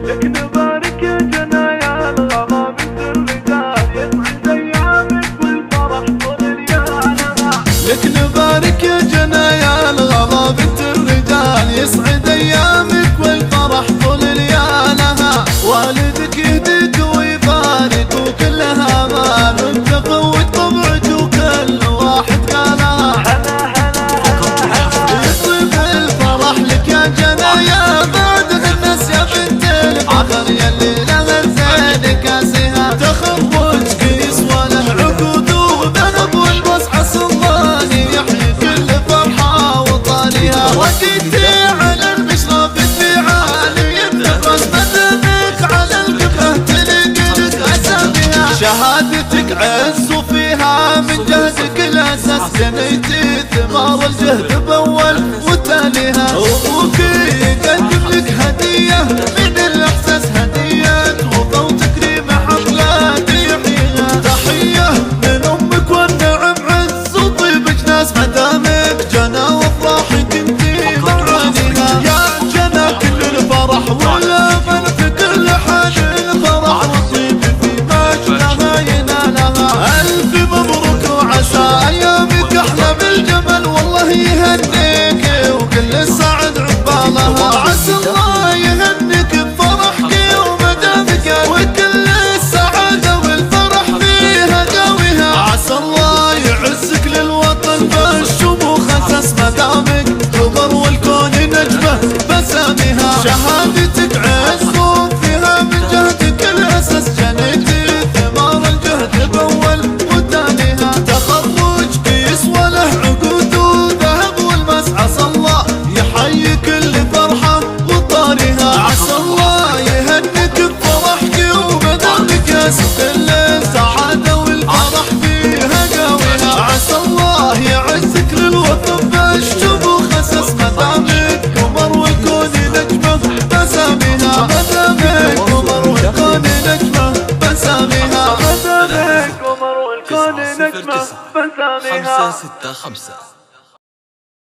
لك نبارك يا جنايا الغلا بنت الرجال، يسعد ايامك والفرح طول ليالها. لك نبارك يا جنايا الغلا بنت الرجال، يسعد ايامك والفرح طول ليالها. والدك يهديك ويبارك وكلها مال، وانت قوة طبعك وكل واحد قالها. هلا هلا هلا يطيب الفرح لك يا جنايا بعد الناس يا بنت الفخر، يلي لها زين كاسها تخرجك يسوى له عقود وذهب والبس عسى الله يحيي كل فرحة وطالها. وقيتي على المشرب الفعال يبتغى مدنك على القبة تلقلك أساميها. شهادتك عز وفيها من جهدك الأساس، جنيتي ثمار الجهد بأول وتاليها. أبوك يقدم لك هدية من الإحساس، هدية وفا وتكريم حفلات يحييها. تحية من أمك والنعم عز وطيب جناس، مدامك جنى وافراحك انتي معانيها. يا جنى كل الفرح والأمل في كل حال الفرح، والطيب في مجدها ينالها. ألف مبروك وعسى أيامك أحلى بالجمل، والله يهنيك وكل السعد عقبالها. عسى الله يهنيك بفرحك ومدامك وكل السعادة والفرح فيها قاويها. عسى الله يعزك للوطن بالشموخ أساس، مدامك قمر والكون نجمة بسامها. شهادتك عز وفيها من جهدك الأساس، جنيتي ثمار الجهد بأول وتاليها. تخرجك يسوى له عقود وذهب والمس، عسى الله يحيي كل فرحة وطارها. عسى الله يهنيك بفرحك ومدامك يا ست السعادة والفرح فيها قاويها. عسى الله يعزك للوطن بالشموخ أساس، مدامك قمر والكون نجمة بساميها. مدامك قمر والكون نجمة بساميها. مدامك قمر والكون نجمة بساميها. 565